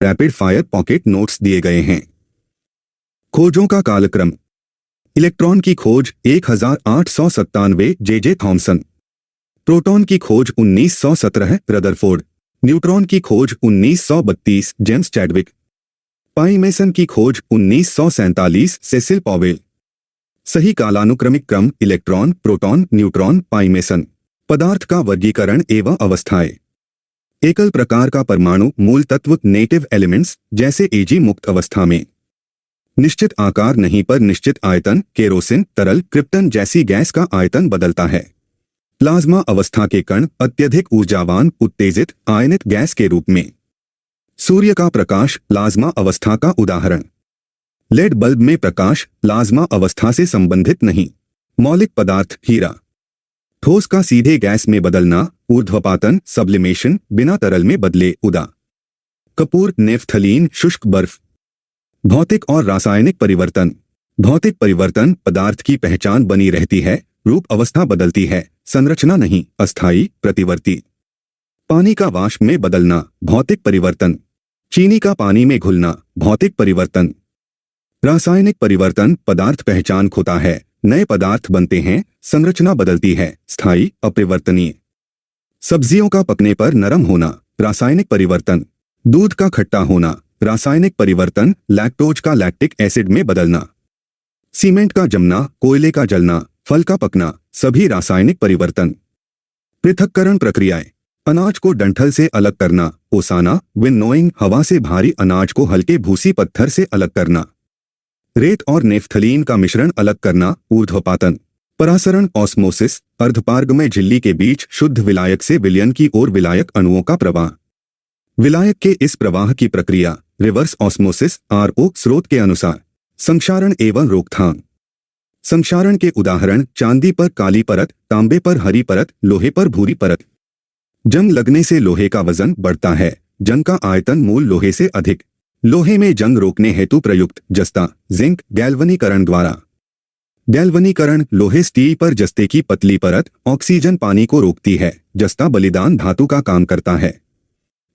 Rapid fire pocket notes दिए गए हैं। खोजों का कालक्रम। इलेक्ट्रॉन की खोज 1897 जे थॉमसन। प्रोटॉन की खोज 1917 रदरफोर्ड। न्यूट्रॉन की खोज 1932 जेम्स चैडविक। पाई मेसन की खोज 1947 सेसिल पॉवेल। सही कालानुक्रमिक क्रम इलेक्ट्रॉन, प्रोटॉन, न्यूट्रॉन, पाई मेसन। पदार्थ का वर्गीकरण एवं अवस्थाएं। एकल प्रकार का परमाणु मूल तत्व नेटिव एलिमेंट्स जैसे एजी मुक्त अवस्था में। निश्चित आकार नहीं पर निश्चित आयतन केरोसिन, तरल, क्रिप्टन जैसी गैस का आयतन बदलता है। प्लाज्मा अवस्था के कण अत्यधिक ऊर्जावान उत्तेजित आयनित गैस के रूप में। सूर्य का प्रकाश प्लाज्मा अवस्था का उदाहरण। लेड बल्ब में प्रकाश प्लाज्मा अवस्था से संबंधित नहीं। मौलिक पदार्थ हीरा। ठोस का सीधे गैस में बदलना ऊर्ध्वपातन सब्लिमेशन बिना तरल में बदले उदा। कपूर नेफ्थलीन शुष्क बर्फ। भौतिक और रासायनिक परिवर्तन। भौतिक परिवर्तन पदार्थ की पहचान बनी रहती है, रूप अवस्था बदलती है, संरचना नहीं, अस्थायी प्रतिवर्ती। पानी का वाष्प में बदलना भौतिक परिवर्तन। चीनी का पानी में घुलना भौतिक परिवर्तन। रासायनिक परिवर्तन पदार्थ पहचान खोता है, नए पदार्थ बनते हैं, संरचना बदलती है, स्थायी अपरिवर्तनीय। सब्जियों का पकने पर नरम होना रासायनिक परिवर्तन। दूध का खट्टा होना रासायनिक परिवर्तन, लैक्टोज का लैक्टिक एसिड में बदलना। सीमेंट का जमना, कोयले का जलना, फल का पकना सभी रासायनिक परिवर्तन। पृथक्करण प्रक्रियाएं। अनाज को डंठल से अलग करना ओसाना, विनोइंग हवा से भारी अनाज को हल्के भूसी पत्थर से अलग करना। रेत और नेफ्थलीन का मिश्रण अलग करना ऊर्ध्वपातन। परासरण ऑस्मोसिस, अर्धपारगमय झिल्ली के बीच शुद्ध विलायक से विलयन की ओर विलायक अणुओं का प्रवाह। विलायक के इस प्रवाह की प्रक्रिया रिवर्स ऑस्मोसिस आरओ स्रोत के अनुसार। संक्षारण एवं रोकथाम। संक्षारण के उदाहरण चांदी पर काली परत, तांबे पर हरी परत, लोहे पर भूरी परत। जंग लगने से लोहे का वजन बढ़ता है, जंग का आयतन मूल लोहे से अधिक। लोहे में जंग रोकने हेतु प्रयुक्त जस्ता जिंक गैल्वनीकरण द्वारा। गैल्वनीकरण लोहे स्टील पर जस्ते की पतली परत ऑक्सीजन पानी को रोकती है, जस्ता बलिदान धातु का काम करता है।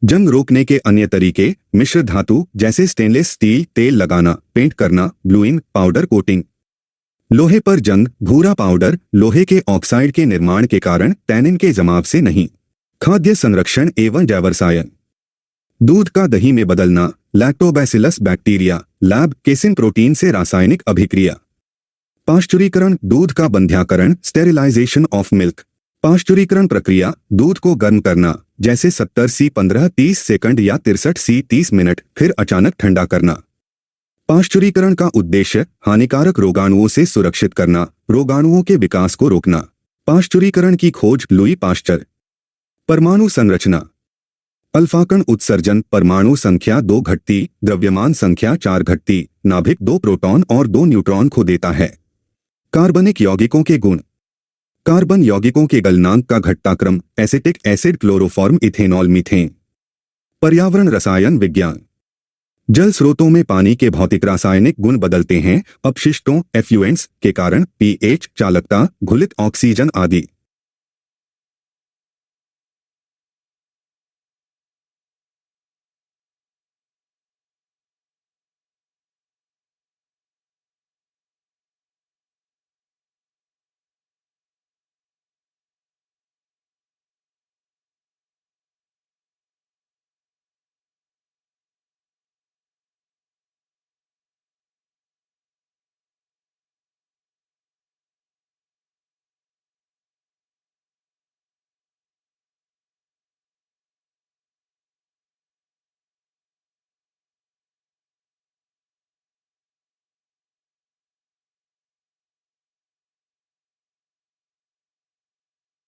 जंग रोकने के अन्य तरीके मिश्र धातु जैसे स्टेनलेस स्टील, तेल लगाना, पेंट करना, ब्लूइंग, पाउडर कोटिंग। लोहे पर जंग भूरा पाउडर लोहे के ऑक्साइड के निर्माण के कारण टैनिन के जमाव से नहीं। खाद्य संरक्षण एवं जैवरसायन। दूध का दही में बदलना lactobacillus bacteria, lab casein protein से रासायनिक अभिक्रिया। पाश्चुरीकरण दूध का बंध्याकरण स्टेरिलाइजेशन ऑफ मिल्क। पाश्चुरीकरण प्रक्रिया दूध को गर्म करना जैसे 70 सी 15-30 सेकंड या 63 सी 30 मिनट, फिर अचानक ठंडा करना। पाश्चुरीकरण का उद्देश्य हानिकारक रोगाणुओं से सुरक्षित करना, रोगाणुओं के विकास को रोकना। पाश्चुरीकरण की खोज लुई पाश्चर। परमाणु संरचना। अल्फाकण उत्सर्जन परमाणु संख्या 2 घटती, द्रव्यमान संख्या 4 घटती, नाभिक 2 प्रोटॉन और 2 न्यूट्रॉन को देता है। कार्बनिक यौगिकों के गुण। कार्बन यौगिकों के गलनांक का घटताक्रम acetic acid, chloroform, ethanol, methane. पर्यावरण रसायन विज्ञान। जल स्रोतों में पानी के भौतिक रासायनिक गुण बदलते हैं अपशिष्टों एफ्लुएंट्स के कारण, पीएच, चालकता, घुलित ऑक्सीजन आदि।